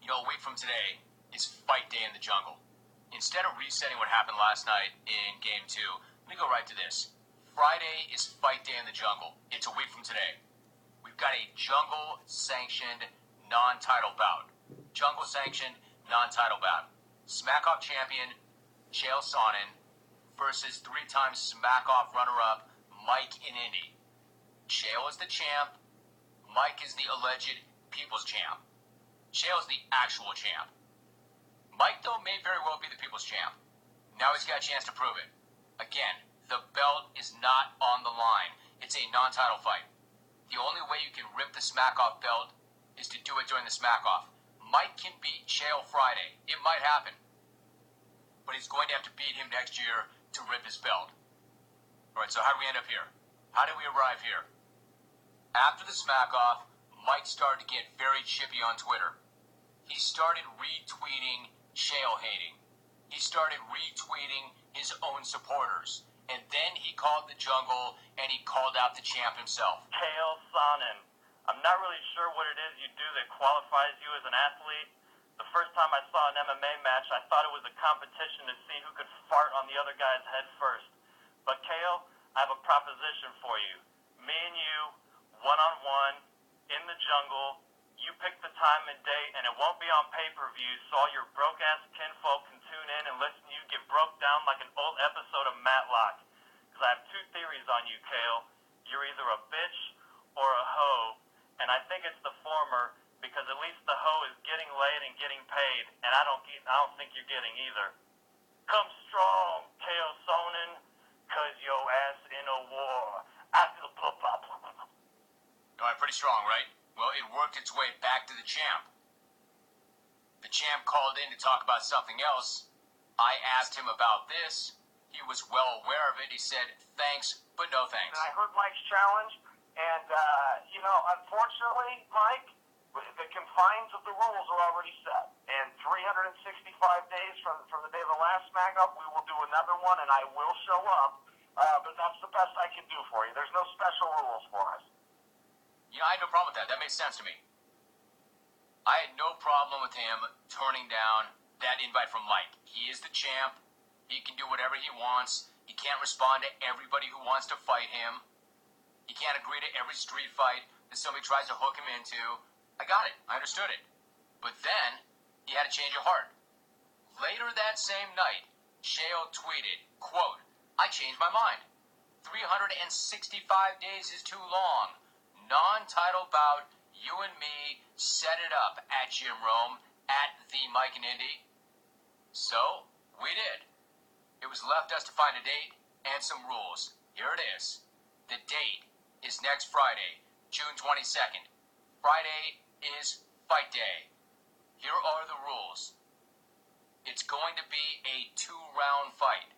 A week from today is fight day in the jungle. Instead of resetting what happened last night in Game 2, let me go right to this. Friday is fight day in the jungle. It's a week from today. We've got a jungle-sanctioned non-title bout. Jungle-sanctioned non-title bout. Smackoff champion Chael Sonnen versus three-time Smackoff runner-up Mike in Indy. Chael is the champ. Mike is the alleged people's champ. Chael is the actual champ. Mike, though, may very well be the people's champ. Now he's got a chance to prove it. Again, the belt is not on the line. It's a non-title fight. The only way you can rip the Smackoff belt is to do it during the Smackoff. Mike can beat Chael Friday. It might happen. But he's going to have to beat him next year to rip his belt. Alright, so how do we end up here? How did we arrive here? After the Smackoff, Mike started to get very chippy on Twitter. He started retweeting Chael hating. He started retweeting his own supporters. And then he called the jungle and he called out the champ himself. Chael Sonnen. I'm not really sure what it is you do that qualifies you as an athlete. The first time I saw an MMA match, I thought it was a competition to see who could fart on the other guy's head first. But Chael, I have a proposition for you. Me and you, one-on-one, in the jungle, you pick the time and date, and it won't be on pay-per-view, so all your broke-ass kinfolk can tune in and listen to you get broke down like an old episode of Matlock. Because I have two theories on you, Chael. You're either a bitch or a hoe, and I think it's the former, because at least the hoe is getting laid and getting paid, and I don't think you're getting either. Come strong, Chael Sonnen, cause your ass in a war. I feel pop. Alright, pretty strong, right? Well, it worked its way back to the champ. The champ called in to talk about something else. I asked him about this. He was well aware of it. He said, thanks, but no thanks. I heard Mike's challenge, and, unfortunately, Mike, the confines of the rules are already set. And 365 days from the day of the last Smackoff, we will do another one, and I will show up. But that's the best I can do for you. There's no special rules for us. I had no problem with that. That made sense to me. I had no problem with him turning down that invite from Mike. He is the champ. He can do whatever he wants. He can't respond to everybody who wants to fight him. He can't agree to every street fight that somebody tries to hook him into. I got it. I understood it. But then, he had a change of heart. Later that same night, Chael tweeted, quote, I changed my mind. 365 days is too long. Non-title bout, you and me, set it up at Jim Rome, at the Mike and Indy. So, we did. It was left us to find a date and some rules. Here it is. The date is next Friday, June 22nd. Friday is fight day. Here are the rules. It's going to be a 2-round fight.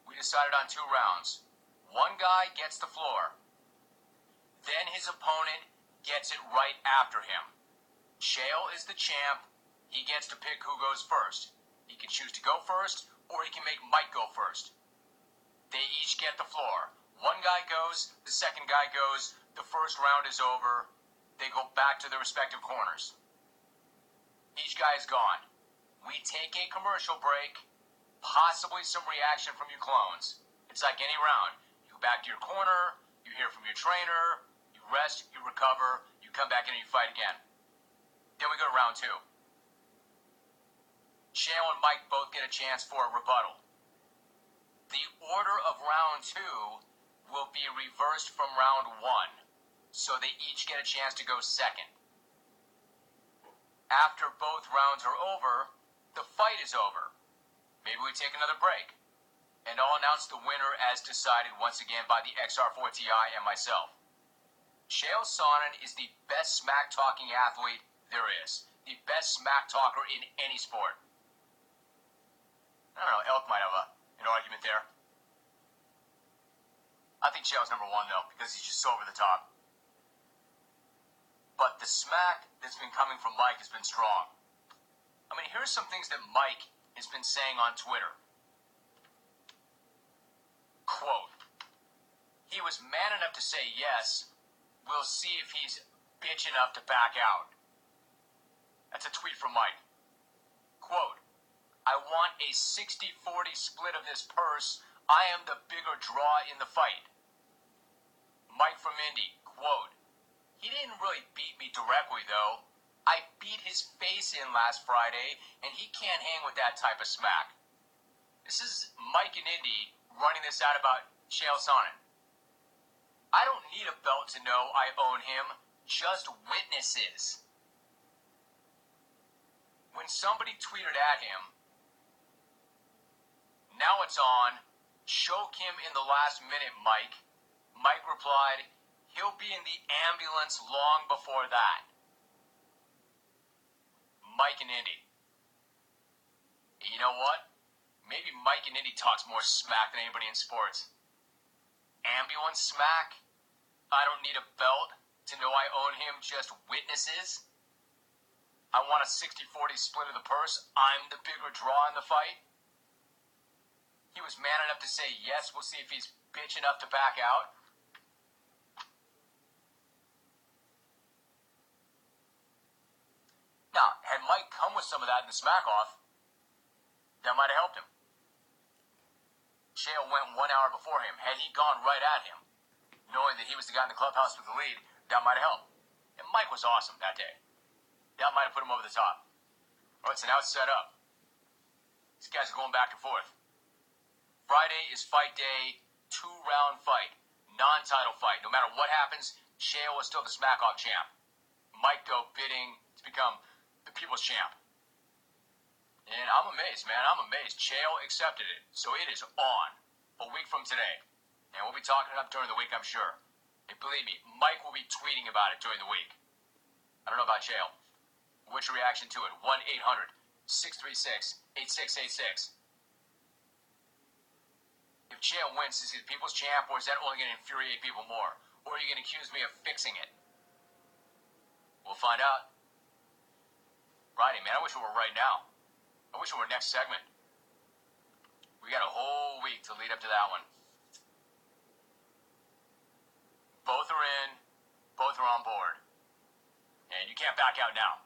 We decided on 2 rounds. One guy gets the floor. Then his opponent gets it right after him. Chael is the champ. He gets to pick who goes first. He can choose to go first, or he can make Mike go first. They each get the floor. One guy goes, the second guy goes, the first round is over. They go back to their respective corners. Each guy is gone. We take a commercial break, possibly some reaction from your clones. It's like any round. You go back to your corner, you hear from your trainer, you rest, you recover, you come back in and you fight again. Then we go to round 2. Chael and Mike both get a chance for a rebuttal. The order of round 2 will be reversed from round 1, so they each get a chance to go second. After both rounds are over, the fight is over. Maybe we take another break. And I'll announce the winner as decided once again by the XR4TI and myself. Chael Sonnen is the best smack-talking athlete there is. The best smack-talker in any sport. I don't know, Elk might have an argument there. I think Chael's number 1, though, because he's just so over the top. But the smack that's been coming from Mike has been strong. I mean, here's some things that Mike has been saying on Twitter. Quote, he was man enough to say yes. We'll see if he's bitch enough to back out. That's a tweet from Mike. want a 60-40 split of this purse. I am the bigger draw in the fight. Mike from Indy, quote, he didn't really beat me directly, though. I beat his face in last Friday, and he can't hang with that type of smack. This is Mike in Indy running this out about Chael Sonnen. I don't need a belt to know I own him, just witnesses. When somebody tweeted at him, now it's on, choke him in the last minute, Mike. Mike replied, he'll be in the ambulance long before that. Mike and Indy. You know what? Maybe Mike and Indy talks more smack than anybody in sports. Ambulance smack? I don't need a belt to know I own him, just witnesses. I want a 60-40 split of the purse. I'm the bigger draw in the fight. He was man enough to say yes. We'll see if he's bitch enough to back out. Now, had Mike come with some of that in the Smackoff, that might have helped him. Chael went 1 hour before him. Had he gone right at him, knowing that he was the guy in the clubhouse with the lead, that might have helped. And Mike was awesome that day. That might have put him over the top. All right, so now it's set up. These guys are going back and forth. Friday is fight day, 2-round fight, non-title fight. No matter what happens, Chael is still the Smackoff champ. Mike, though, bidding to become the people's champ. And I'm amazed, man. I'm amazed. Chael accepted it. So it is on a week from today. And we'll be talking it up during the week, I'm sure. And believe me, Mike will be tweeting about it during the week. I don't know about Chael. What's your reaction to it? 1-800-636-8686. If Chael wins, is he the people's champ, or is that only going to infuriate people more? Or are you going to accuse me of fixing it? We'll find out. Friday, man, I wish it were right now. I wish it were next segment. We got a whole week to lead up to that one. Both are in. Both are on board. And you can't back out now.